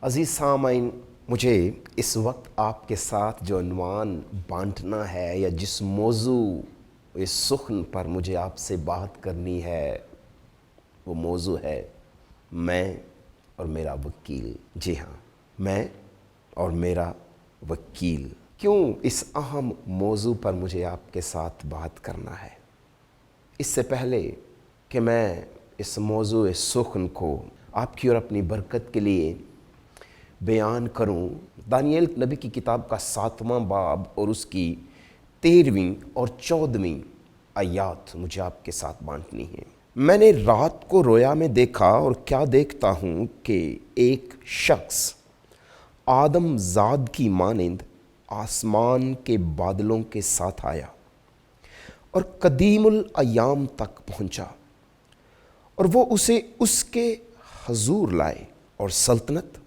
عزیز سامعین، مجھے اس وقت آپ کے ساتھ جو عنوان بانٹنا ہے یا جس موضوع اس سخن پر مجھے آپ سے بات کرنی ہے وہ موضوع ہے میں اور میرا وکیل۔ جی ہاں، میں اور میرا وکیل۔ کیوں اس اہم موضوع پر مجھے آپ کے ساتھ بات کرنا ہے؟ اس سے پہلے کہ میں اس موضوع سخن کو آپ کی اور اپنی برکت کے لیے بیان کروں، دانییل نبی کی کتاب کا 7واں باب اور اس کی 13ویں اور 14ویں آیات مجھے آپ کے ساتھ بانٹنی ہے۔ میں نے رات کو رویا میں دیکھا اور کیا دیکھتا ہوں کہ ایک شخص آدم زاد کی مانند آسمان کے بادلوں کے ساتھ آیا اور قدیم الایام تک پہنچا، اور وہ اسے اس کے حضور لائے، اور سلطنت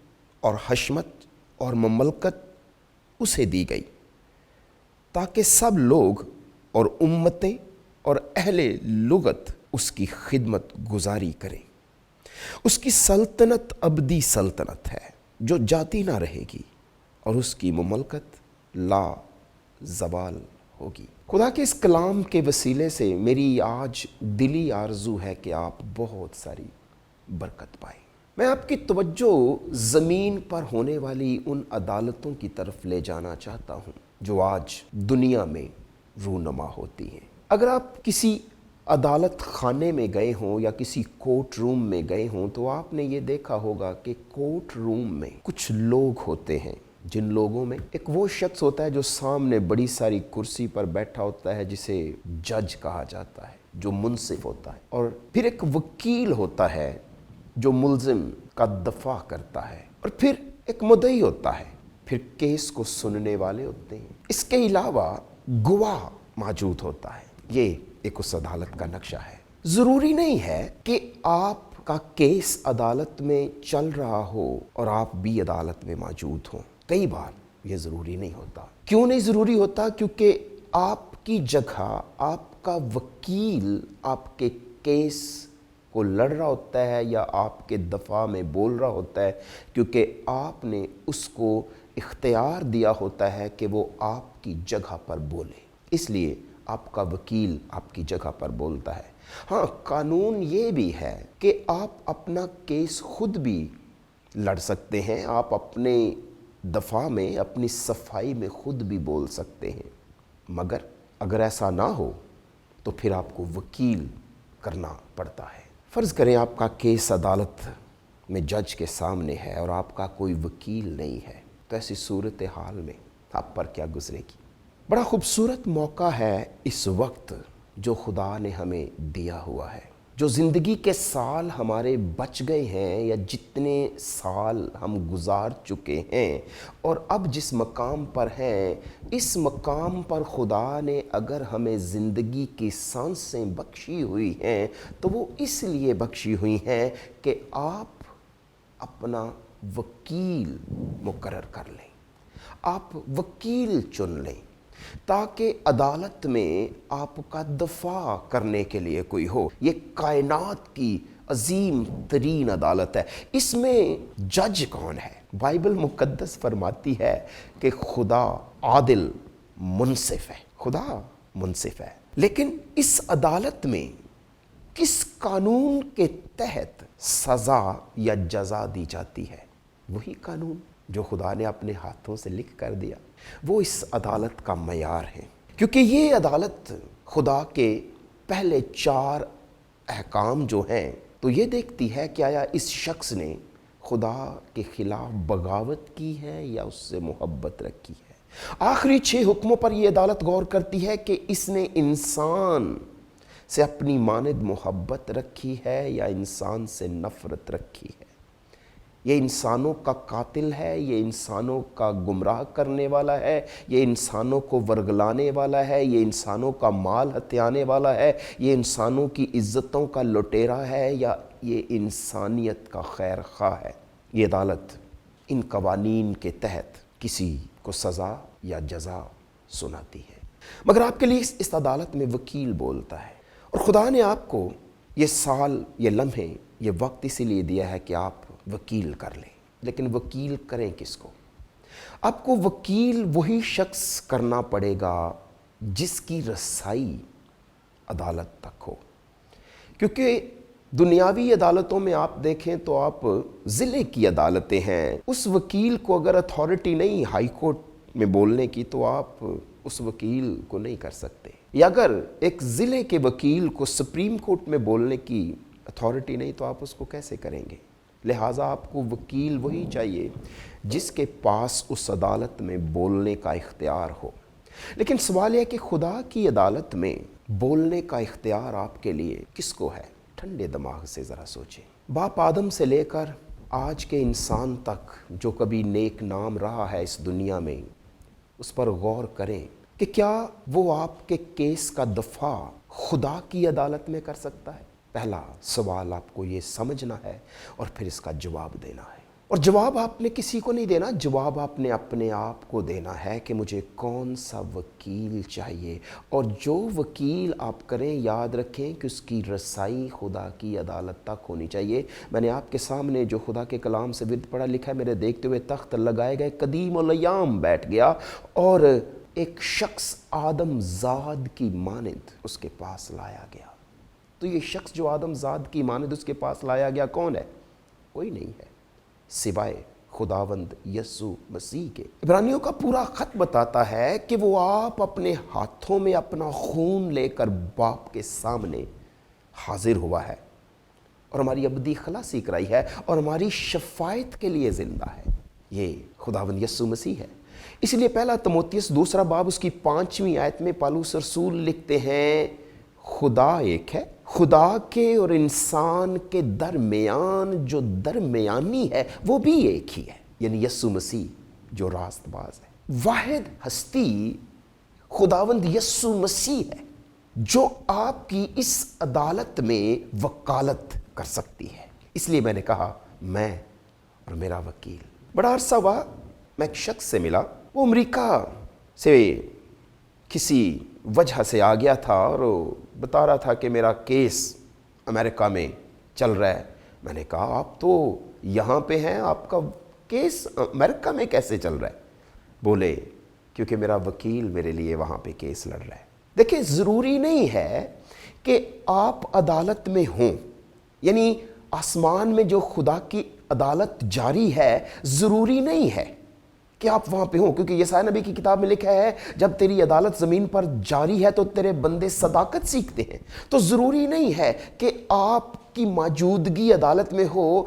اور حشمت اور مملکت اسے دی گئی، تاکہ سب لوگ اور امتیں اور اہل لغت اس کی خدمت گزاری کریں۔ اس کی سلطنت ابدی سلطنت ہے جو جاتی نہ رہے گی، اور اس کی مملکت لا زوال ہوگی۔ خدا کے اس کلام کے وسیلے سے میری آج دلی آرزو ہے کہ آپ بہت ساری برکت پائیں۔ میں آپ کی توجہ زمین پر ہونے والی ان عدالتوں کی طرف لے جانا چاہتا ہوں جو آج دنیا میں رونما ہوتی ہیں۔ اگر آپ کسی عدالت خانے میں گئے ہوں یا کسی کورٹ روم میں گئے ہوں تو آپ نے یہ دیکھا ہوگا کہ کورٹ روم میں کچھ لوگ ہوتے ہیں، جن لوگوں میں ایک وہ شخص ہوتا ہے جو سامنے بڑی ساری کرسی پر بیٹھا ہوتا ہے، جسے جج کہا جاتا ہے، جو منصف ہوتا ہے، اور پھر ایک وکیل ہوتا ہے جو ملزم کا دفاع کرتا ہے، اور پھر ایک مدعی ہوتا ہے، پھر کیس کو سننے والے ہوتے ہیں۔ اس کے علاوہ گواہ موجود ہوتا ہے۔ یہ ایک اس عدالت کا نقشہ ہے۔ ضروری نہیں ہے کہ آپ کا کیس عدالت میں چل رہا ہو اور آپ بھی عدالت میں موجود ہوں۔ کئی بار یہ ضروری نہیں ہوتا۔ کیوں نہیں ضروری ہوتا؟ کیونکہ آپ کی جگہ آپ کا وکیل آپ کے کیس کو لڑ رہا ہوتا ہے یا آپ کے دفاع میں بول رہا ہوتا ہے، کیونکہ آپ نے اس کو اختیار دیا ہوتا ہے کہ وہ آپ کی جگہ پر بولے، اس لیے آپ کا وکیل آپ کی جگہ پر بولتا ہے۔ ہاں، قانون یہ بھی ہے کہ آپ اپنا کیس خود بھی لڑ سکتے ہیں، آپ اپنے دفاع میں اپنی صفائی میں خود بھی بول سکتے ہیں، مگر اگر ایسا نہ ہو تو پھر آپ کو وکیل کرنا پڑتا ہے۔ فرض کریں آپ کا کیس عدالت میں جج کے سامنے ہے اور آپ کا کوئی وکیل نہیں ہے، تو ایسی صورتحال میں آپ پر کیا گزرے گی؟ بڑا خوبصورت موقع ہے اس وقت جو خدا نے ہمیں دیا ہوا ہے۔ جو زندگی کے سال ہمارے بچ گئے ہیں یا جتنے سال ہم گزار چکے ہیں اور اب جس مقام پر ہیں، اس مقام پر خدا نے اگر ہمیں زندگی کی سانسیں بخشی ہوئی ہیں تو وہ اس لیے بخشی ہوئی ہیں کہ آپ اپنا وکیل مقرر کر لیں، آپ وکیل چن لیں، تاکہ عدالت میں آپ کا دفاع کرنے کے لیے کوئی ہو۔ یہ کائنات کی عظیم ترین عدالت ہے۔ اس میں جج کون ہے؟ بائبل مقدس فرماتی ہے کہ خدا عادل منصف ہے، خدا منصف ہے۔ لیکن اس عدالت میں کس قانون کے تحت سزا یا جزا دی جاتی ہے؟ وہی قانون جو خدا نے اپنے ہاتھوں سے لکھ کر دیا، وہ اس عدالت کا معیار ہے۔ کیونکہ یہ عدالت خدا کے پہلے 4 احکام جو ہیں تو یہ دیکھتی ہے کہ آیا اس شخص نے خدا کے خلاف بغاوت کی ہے یا اس سے محبت رکھی ہے۔ آخری 6 حکموں پر یہ عدالت غور کرتی ہے کہ اس نے انسان سے اپنی مانند محبت رکھی ہے یا انسان سے نفرت رکھی ہے۔ یہ انسانوں کا قاتل ہے، یہ انسانوں کا گمراہ کرنے والا ہے، یہ انسانوں کو ورگلانے والا ہے، یہ انسانوں کا مال ہتھیانے والا ہے، یہ انسانوں کی عزتوں کا لٹیرا ہے، یا یہ انسانیت کا خیر خواہ ہے۔ یہ عدالت ان قوانین کے تحت کسی کو سزا یا جزا سناتی ہے، مگر آپ کے لیے اس عدالت میں وکیل بولتا ہے۔ اور خدا نے آپ کو یہ سال، یہ لمحے، یہ وقت اسی لیے دیا ہے کہ آپ وکیل کر لیں۔ لیکن وکیل کریں کس کو؟ آپ کو وکیل وہی شخص کرنا پڑے گا جس کی رسائی عدالت تک ہو، کیونکہ دنیاوی عدالتوں میں آپ دیکھیں تو آپ ضلع کی عدالتیں ہیں، اس وکیل کو اگر اتھارٹی نہیں ہائی کورٹ میں بولنے کی تو آپ اس وکیل کو نہیں کر سکتے، یا اگر ایک ضلع کے وکیل کو سپریم کورٹ میں بولنے کی اتھارٹی نہیں تو آپ اس کو کیسے کریں گے؟ لہٰذا آپ کو وکیل وہی چاہیے جس کے پاس اس عدالت میں بولنے کا اختیار ہو۔ لیکن سوال یہ کہ خدا کی عدالت میں بولنے کا اختیار آپ کے لیے کس کو ہے؟ ٹھنڈے دماغ سے ذرا سوچیں۔ باپ آدم سے لے کر آج کے انسان تک جو کبھی نیک نام رہا ہے اس دنیا میں، اس پر غور کریں کہ کیا وہ آپ کے کیس کا دفاع خدا کی عدالت میں کر سکتا ہے؟ پہلا سوال آپ کو یہ سمجھنا ہے اور پھر اس کا جواب دینا ہے، اور جواب آپ نے کسی کو نہیں دینا، جواب آپ نے اپنے آپ کو دینا ہے کہ مجھے کون سا وکیل چاہیے، اور جو وکیل آپ کریں یاد رکھیں کہ اس کی رسائی خدا کی عدالت تک ہونی چاہیے۔ میں نے آپ کے سامنے جو خدا کے کلام سے ورد پڑھا لکھا ہے، میرے دیکھتے ہوئے تخت لگائے گئے، قدیم الیام بیٹھ گیا اور ایک شخص آدم زاد کی مانند اس کے پاس لایا گیا۔ تو یہ شخص جو آدم زاد کی مانند اس کے پاس لایا گیا کون ہے؟ کوئی نہیں ہے سوائے خداوند یسوع مسیح کے۔ عبرانیوں کا پورا خط بتاتا ہے کہ وہ آپ اپنے ہاتھوں میں اپنا خون لے کر باپ کے سامنے حاضر ہوا ہے اور ہماری ابدی خلاصی کرائی ہے اور ہماری شفاعت کے لیے زندہ ہے۔ یہ خداوند یسوع مسیح ہے۔ اس لیے پہلا تموتیس 2 باب اس کی 5ویں آیت میں پالوس رسول لکھتے ہیں، خدا ایک ہے، خدا کے اور انسان کے درمیان جو درمیانی ہے وہ بھی ایک ہی ہے، یعنی یسوع مسیح جو راست باز ہے۔ واحد ہستی خداوند یسوع مسیح ہے جو آپ کی اس عدالت میں وکالت کر سکتی ہے۔ اس لیے میں نے کہا میں اور میرا وکیل۔ بڑا عرصہ ہوا میں ایک شخص سے ملا، وہ امریکہ سے کسی وجہ سے آ گیا تھا اور بتا رہا تھا کہ میرا کیس امریکہ میں چل رہا ہے۔ میں نے کہا آپ تو یہاں پہ ہیں، آپ کا کیس امریکہ میں کیسے چل رہا ہے؟ بولے کیونکہ میرا وکیل میرے لیے وہاں پہ کیس لڑ رہا ہے۔ دیکھیں ضروری نہیں ہے کہ آپ عدالت میں ہوں، یعنی آسمان میں جو خدا کی عدالت جاری ہے ضروری نہیں ہے کہ آپ وہاں پہ ہوں، کیونکہ یسایا نبی کی کتاب میں لکھا ہے جب تیری عدالت زمین پر جاری ہے تو تیرے بندے صداقت سیکھتے ہیں۔ تو ضروری نہیں ہے کہ آپ کی موجودگی عدالت میں ہو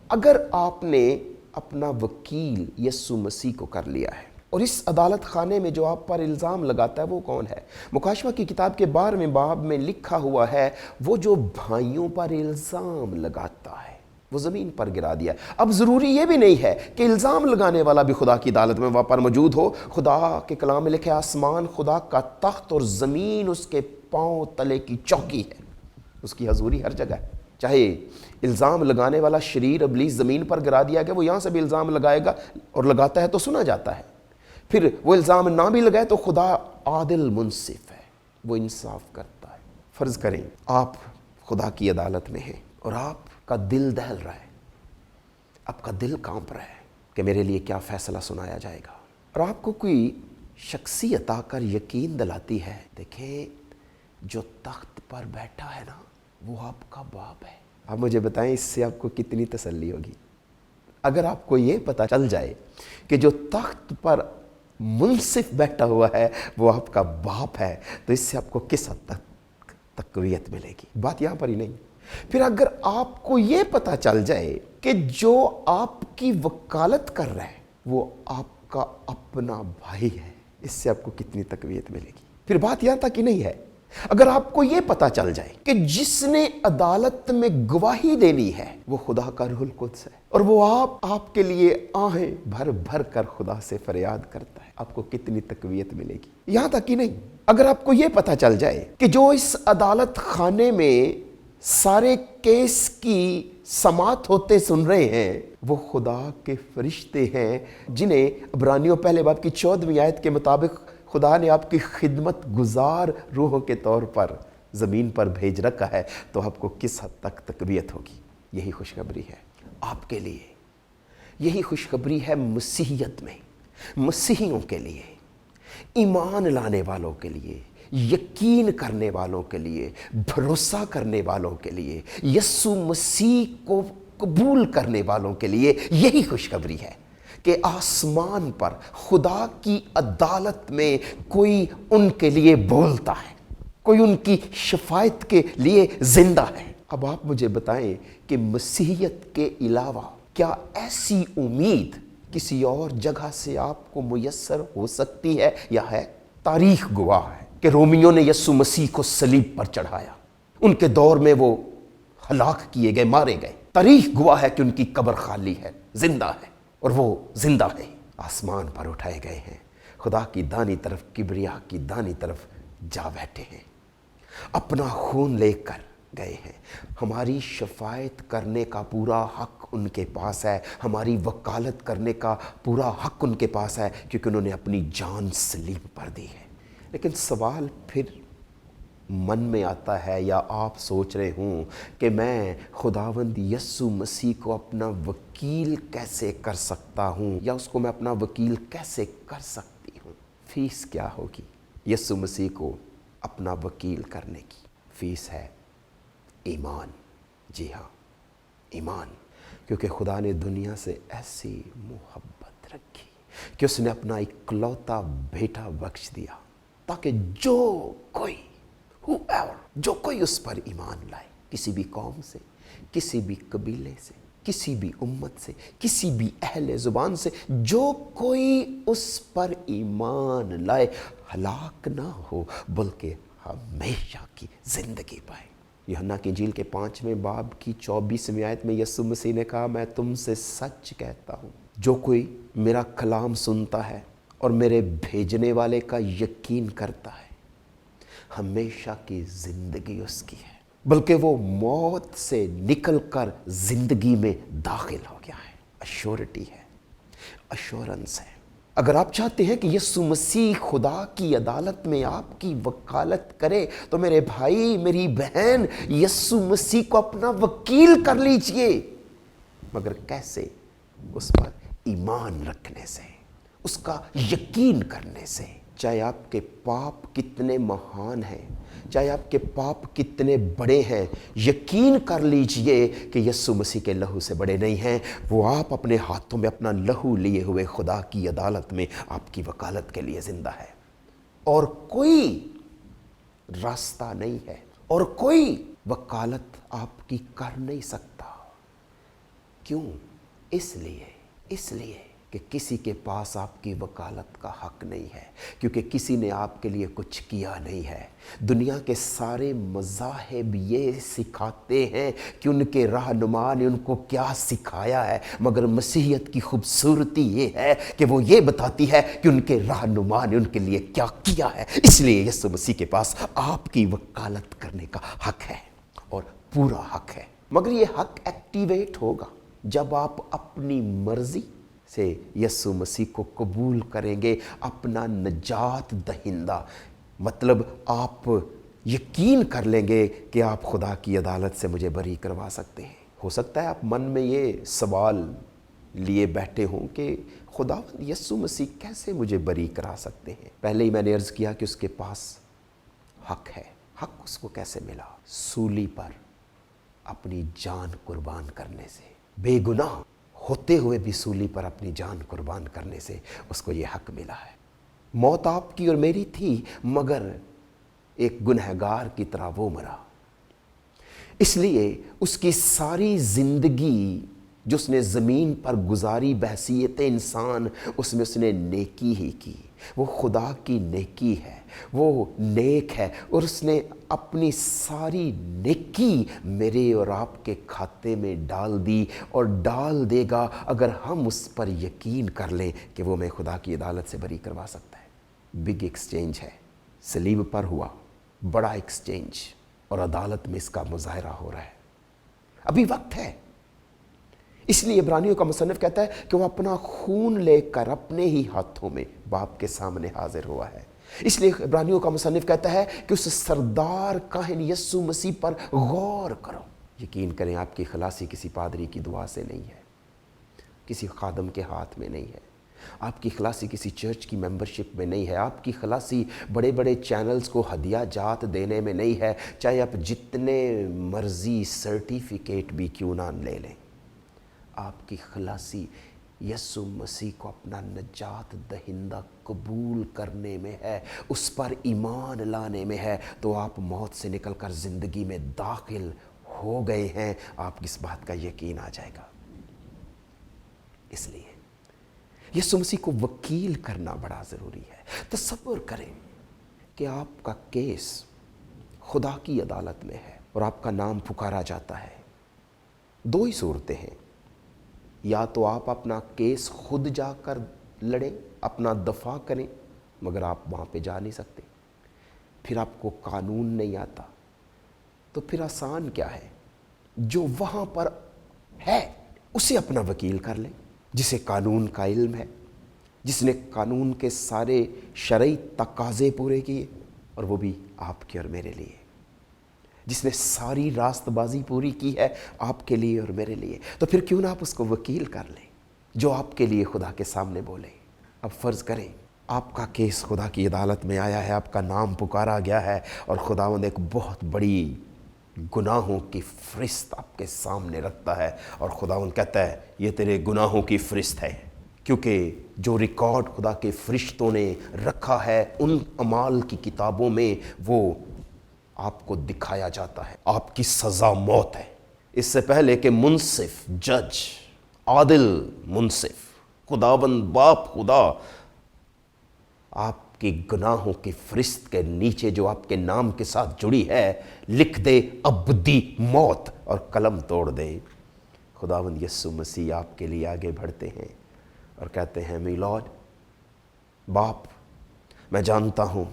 اگر آپ نے اپنا وکیل یسوع مسیح کو کر لیا ہے۔ اور اس عدالت خانے میں جو آپ پر الزام لگاتا ہے وہ کون ہے؟ مکاشفہ کی کتاب کے 12ویں باب میں لکھا ہوا ہے، وہ جو بھائیوں پر الزام لگاتا ہے وہ زمین پر گرا دیا۔ اب ضروری یہ بھی نہیں ہے کہ الزام لگانے والا بھی خدا کی عدالت میں وہاں پر موجود ہو۔ خدا کے کلام میں لکھا ہے آسمان خدا کا تخت اور زمین اس کے پاؤں تلے کی چوکی ہے، اس کی حضوری ہر جگہ ہے۔ چاہے الزام لگانے والا شریر ابلیس زمین پر گرا دیا گیا، وہ یہاں سے بھی الزام لگائے گا اور لگاتا ہے تو سنا جاتا ہے، پھر وہ الزام نہ بھی لگائے تو خدا عادل منصف ہے، وہ انصاف کرتا ہے۔ فرض کریں آپ خدا کی عدالت میں ہیں اور آپ کا دل دہل رہا ہے، آپ کا دل کانپ رہا ہے کہ میرے لیے کیا فیصلہ سنایا جائے گا، اور آپ کو کوئی شخصیت آ کر یقین دلاتی ہے، دیکھیں جو تخت پر بیٹھا ہے نا وہ آپ کا باپ ہے۔ آپ مجھے بتائیں اس سے آپ کو کتنی تسلی ہوگی؟ اگر آپ کو یہ پتہ چل جائے کہ جو تخت پر منصف بیٹھا ہوا ہے وہ آپ کا باپ ہے تو اس سے آپ کو کس حد تک تقویت ملے گی؟ بات یہاں پر ہی نہیں۔ پھر اگر آپ کو یہ پتہ چل جائے کہ جو آپ کی وکالت کر رہا ہے وہ آپ کا اپنا بھائی ہے، اس سے آپ کو کتنی تقویت ملے گی؟ پھر بات یہاں تک ہی نہیں ہے، اگر آپ کو یہ پتہ چل جائے کہ جس نے عدالت میں گواہی دینی ہے وہ خدا کا روح القدس ہے اور وہ آپ کے لیے آہیں بھر بھر کر خدا سے فریاد کرتا ہے، آپ کو کتنی تقویت ملے گی؟ یہاں تک ہی نہیں، اگر آپ کو یہ پتہ چل جائے کہ جو اس عدالت خانے میں سارے کیس کی سماعت ہوتے سن رہے ہیں وہ خدا کے فرشتے ہیں جنہیں عبرانیوں پہلے باب کی 14ویں آیت کے مطابق خدا نے آپ کی خدمت گزار روحوں کے طور پر زمین پر بھیج رکھا ہے، تو آپ کو کس حد تک تقویت ہوگی؟ یہی خوشخبری ہے آپ کے لیے یہی خوشخبری ہے مسیحیت میں، مسیحیوں کے لیے، ایمان لانے والوں کے لیے، یقین کرنے والوں کے لیے، بھروسہ کرنے والوں کے لیے، یسوع مسیح کو قبول کرنے والوں کے لیے یہی خوشخبری ہے کہ آسمان پر خدا کی عدالت میں کوئی ان کے لیے بولتا ہے، کوئی ان کی شفاعت کے لیے زندہ ہے۔ اب آپ مجھے بتائیں کہ مسیحیت کے علاوہ کیا ایسی امید کسی اور جگہ سے آپ کو میسر ہو سکتی ہے یا ہے؟ تاریخ گواہ ہے کہ رومیوں نے یسوع مسیح کو صلیب پر چڑھایا، ان کے دور میں وہ ہلاک کیے گئے، مارے گئے۔ تاریخ گواہ ہے کہ ان کی قبر خالی ہے، زندہ ہے، اور وہ زندہ ہے، آسمان پر اٹھائے گئے ہیں، خدا کی دانی طرف، کبریا کی دانی طرف جا بیٹھے ہیں، اپنا خون لے کر گئے ہیں۔ ہماری شفاعت کرنے کا پورا حق ان کے پاس ہے، ہماری وکالت کرنے کا پورا حق ان کے پاس ہے، کیونکہ انہوں نے اپنی جان صلیب پر دی ہے۔ لیکن سوال پھر من میں آتا ہے، یا آپ سوچ رہے ہوں کہ میں خداوند یسوع مسیح کو اپنا وکیل کیسے کر سکتا ہوں، یا اس کو میں اپنا وکیل کیسے کر سکتی ہوں؟ فیس کیا ہوگی یسوع مسیح کو اپنا وکیل کرنے کی؟ فیس ہے ایمان۔ جی ہاں، ایمان، کیونکہ خدا نے دنیا سے ایسی محبت رکھی کہ اس نے اپنا اکلوتا بیٹا بخش دیا، تاکہ جو کوئی اس پر ایمان لائے، کسی بھی قوم سے، کسی بھی قبیلے سے، کسی بھی امت سے، کسی بھی اہل زبان سے، جو کوئی اس پر ایمان لائے ہلاک نہ ہو بلکہ ہمیشہ کی زندگی پائے۔ یوحنا کی انجیل کے 5ویں باب کی 24ویں آیت میں یسوع مسیح نے کہا، میں تم سے سچ کہتا ہوں، جو کوئی میرا کلام سنتا ہے اور میرے بھیجنے والے کا یقین کرتا ہے، ہمیشہ کی زندگی اس کی ہے، بلکہ وہ موت سے نکل کر زندگی میں داخل ہو گیا ہے۔ ایشورٹی ہے، ایشورنس ہے۔ اگر آپ چاہتے ہیں کہ یسوع مسیح خدا کی عدالت میں آپ کی وکالت کرے تو میرے بھائی، میری بہن، یسوع مسیح کو اپنا وکیل کر لیجئے۔ مگر کیسے؟ اس پر ایمان رکھنے سے، اس کا یقین کرنے سے۔ چاہے آپ کے پاپ کتنے مہان ہیں، چاہے آپ کے پاپ کتنے بڑے ہیں، یقین کر لیجئے کہ یسوع مسیح کے لہو سے بڑے نہیں ہیں۔ وہ آپ اپنے ہاتھوں میں اپنا لہو لیے ہوئے خدا کی عدالت میں آپ کی وکالت کے لیے زندہ ہے، اور کوئی راستہ نہیں ہے، اور کوئی وکالت آپ کی کر نہیں سکتا۔ کیوں؟ اس لیے کہ کسی کے پاس آپ کی وکالت کا حق نہیں ہے، کیونکہ کسی نے آپ کے لیے کچھ کیا نہیں ہے۔ دنیا کے سارے مذاہب یہ سکھاتے ہیں کہ ان کے رہنما نے ان کو کیا سکھایا ہے، مگر مسیحیت کی خوبصورتی یہ ہے کہ وہ یہ بتاتی ہے کہ ان کے رہنما نے ان کے لیے کیا کیا ہے۔ اس لیے یسوع مسیح کے پاس آپ کی وکالت کرنے کا حق ہے، اور پورا حق ہے۔ مگر یہ حق ایکٹیویٹ ہوگا جب آپ اپنی مرضی سے یسوع مسیح کو قبول کریں گے اپنا نجات دہندہ، مطلب آپ یقین کر لیں گے کہ آپ خدا کی عدالت سے مجھے بری کروا سکتے ہیں۔ ہو سکتا ہے آپ من میں یہ سوال لیے بیٹھے ہوں کہ خدا یسوع مسیح کیسے مجھے بری کرا سکتے ہیں؟ پہلے ہی میں نے عرض کیا کہ اس کے پاس حق ہے۔ حق اس کو کیسے ملا؟ سولی پر اپنی جان قربان کرنے سے، بے گناہ ہوتے ہوئے بھی سولی پر اپنی جان قربان کرنے سے اس کو یہ حق ملا ہے۔ موت آپ کی اور میری تھی، مگر ایک گنہگار کی طرح وہ مرا۔ اس لیے اس کی ساری زندگی جو اس نے زمین پر گزاری بحیثیت انسان، اس میں اس نے نیکی ہی کی۔ وہ خدا کی نیکی ہے، وہ نیک ہے، اور اس نے اپنی ساری نیکی میرے اور آپ کے کھاتے میں ڈال دی، اور ڈال دے گا اگر ہم اس پر یقین کر لیں کہ وہ میں خدا کی عدالت سے بری کروا سکتا ہے۔ بگ ایکسچینج ہے، صلیب پر ہوا بڑا ایکسچینج، اور عدالت میں اس کا مظاہرہ ہو رہا ہے۔ ابھی وقت ہے۔ اس لیے عبرانیوں کا مصنف کہتا ہے کہ وہ اپنا خون لے کر اپنے ہی ہاتھوں میں باپ کے سامنے حاضر ہوا ہے۔ اس لیے عبرانیوں کا مصنف کہتا ہے کہ اس سردار کاہن یسوع مسیح پر غور کرو۔ یقین کریں آپ کی خلاصی کسی پادری کی دعا سے نہیں ہے، کسی خادم کے ہاتھ میں نہیں ہے، آپ کی خلاصی کسی چرچ کی ممبرشپ میں نہیں ہے، آپ کی خلاصی بڑے بڑے چینلز کو ہدیہ جات دینے میں نہیں ہے، چاہے آپ جتنے مرضی سرٹیفکیٹ بھی کیوں نہ لے لیں۔ آپ کی خلاصی یسوع مسیح کو اپنا نجات دہندہ قبول کرنے میں ہے، اس پر ایمان لانے میں ہے، تو آپ موت سے نکل کر زندگی میں داخل ہو گئے ہیں، آپ کی اس بات کا یقین آ جائے گا۔ اس لیے یسوع مسیح کو وکیل کرنا بڑا ضروری ہے۔ تصور کریں کہ آپ کا کیس خدا کی عدالت میں ہے اور آپ کا نام پکارا جاتا ہے۔ دو ہی صورتیں ہیں، یا تو آپ اپنا کیس خود جا کر لڑیں، اپنا دفاع کریں، مگر آپ وہاں پہ جا نہیں سکتے، پھر آپ کو قانون نہیں آتا، تو پھر آسان کیا ہے، جو وہاں پر ہے اسے اپنا وکیل کر لیں، جسے قانون کا علم ہے، جس نے قانون کے سارے شرعی تقاضے پورے کیے، اور وہ بھی آپ کے اور میرے لیے، جس نے ساری راست بازی پوری کی ہے آپ کے لیے اور میرے لیے۔ تو پھر کیوں نہ آپ اس کو وکیل کر لیں جو آپ کے لیے خدا کے سامنے بولے۔ اب فرض کریں آپ کا کیس خدا کی عدالت میں آیا ہے، آپ کا نام پکارا گیا ہے، اور خداوند ایک بہت بڑی گناہوں کی فہرست آپ کے سامنے رکھتا ہے، اور خداوند کہتا ہے یہ تیرے گناہوں کی فہرست ہے، کیونکہ جو ریکارڈ خدا کے فرشتوں نے رکھا ہے ان اعمال کی کتابوں میں وہ آپ کو دکھایا جاتا ہے۔ آپ کی سزا موت ہے۔ اس سے پہلے کہ منصف جج، عادل منصف خداوند باپ خدا آپ کی گناہوں کی فہرست کے نیچے جو آپ کے نام کے ساتھ جڑی ہے لکھ دے ابدی موت، اور قلم توڑ دے۔ خداوند یسوع مسیح آپ کے لیے آگے بڑھتے ہیں اور کہتے ہیں می لارڈ، باپ میں جانتا ہوں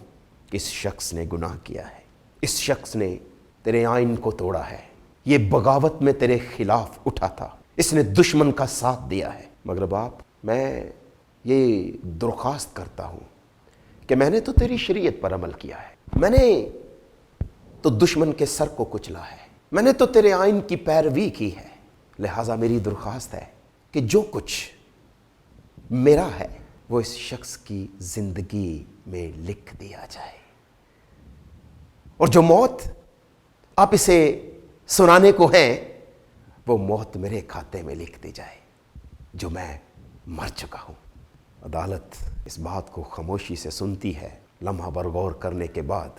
کہ اس شخص نے گناہ کیا ہے، اس شخص نے تیرے آئین کو توڑا ہے، یہ بغاوت میں تیرے خلاف اٹھا تھا، اس نے دشمن کا ساتھ دیا ہے، مگر باپ میں یہ درخواست کرتا ہوں کہ میں نے تو تیری شریعت پر عمل کیا ہے، میں نے تو دشمن کے سر کو کچلا ہے، میں نے تو تیرے آئین کی پیروی کی ہے، لہٰذا میری درخواست ہے کہ جو کچھ میرا ہے وہ اس شخص کی زندگی میں لکھ دیا جائے، اور جو موت آپ اسے سنانے کو ہیں وہ موت میرے کھاتے میں لکھ دی جائے جو میں مر چکا ہوں۔ عدالت اس بات کو خاموشی سے سنتی ہے، لمحہ بھر غور کرنے کے بعد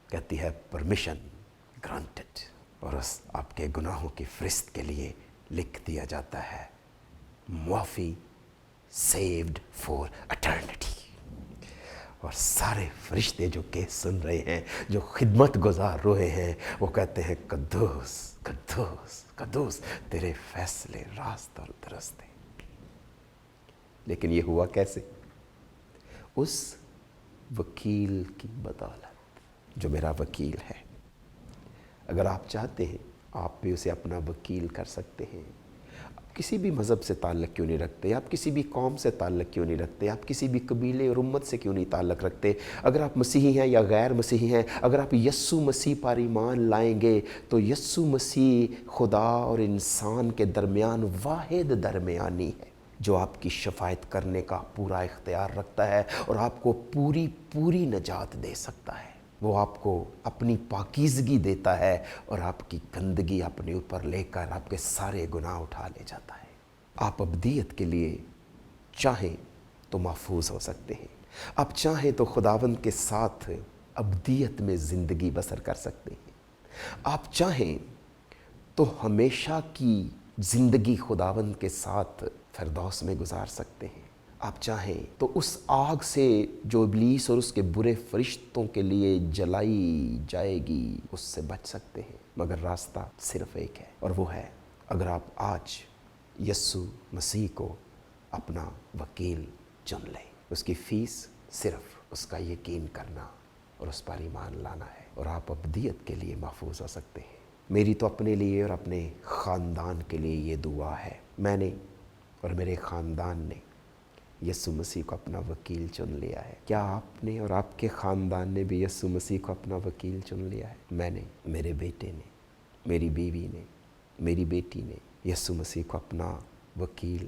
کہتی ہے پرمیشن گرانٹڈ، اور اس آپ کے گناہوں کی فہرست کے لیے لکھ دیا جاتا ہے معافی، سیوڈ فور اٹرنیٹی۔ اور سارے فرشتے جو کیس سن رہے ہیں، جو خدمت گزار روئے ہیں، وہ کہتے ہیں قدوس قدوس قدوس، تیرے فیصلے راست اور درست ہیں۔ لیکن یہ ہوا کیسے؟ اس وکیل کی بدولت جو میرا وکیل ہے۔ اگر آپ چاہتے ہیں آپ بھی اسے اپنا وکیل کر سکتے ہیں۔ آپ کسی بھی مذہب سے تعلق کیوں نہیں رکھتے، آپ کسی بھی قوم سے تعلق کیوں نہیں رکھتے، آپ کسی بھی قبیلے اور امت سے کیوں نہیں تعلق رکھتے، اگر آپ مسیحی ہیں یا غیر مسیحی ہیں، اگر آپ یسوع مسیح پر ایمان لائیں گے تو یسوع مسیح خدا اور انسان کے درمیان واحد درمیانی ہے جو آپ کی شفاعت کرنے کا پورا اختیار رکھتا ہے اور آپ کو پوری نجات دے سکتا ہے۔ وہ آپ کو اپنی پاکیزگی دیتا ہے اور آپ کی گندگی اپنے اوپر لے کر آپ کے سارے گناہ اٹھا لے جاتا ہے۔ آپ ابدیت کے لیے چاہیں تو محفوظ ہو سکتے ہیں، آپ چاہیں تو خداوند کے ساتھ ابدیت میں زندگی بسر کر سکتے ہیں، آپ چاہیں تو ہمیشہ کی زندگی خداوند کے ساتھ فردوس میں گزار سکتے ہیں، آپ چاہیں تو اس آگ سے جو ابلیس اور اس کے برے فرشتوں کے لیے جلائی جائے گی اس سے بچ سکتے ہیں، مگر راستہ صرف ایک ہے، اور وہ ہے اگر آپ آج یسوع مسیح کو اپنا وکیل چن لیں۔ اس کی فیس صرف اس کا یقین کرنا اور اس پر ایمان لانا ہے، اور آپ ابدیت کے لیے محفوظ ہو سکتے ہیں۔ میری تو اپنے لیے اور اپنے خاندان کے لیے یہ دعا ہے، میں نے اور میرے خاندان نے یسوع مسیح کو اپنا وکیل چن لیا ہے۔ کیا آپ نے اور آپ کے خاندان نے بھی یسوع مسیح کو اپنا وکیل چن لیا ہے؟ میں نے، میرے بیٹے نے، میری بیوی نے، میری بیٹی نے یسوع مسیح کو اپنا وکیل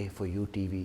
A4U TV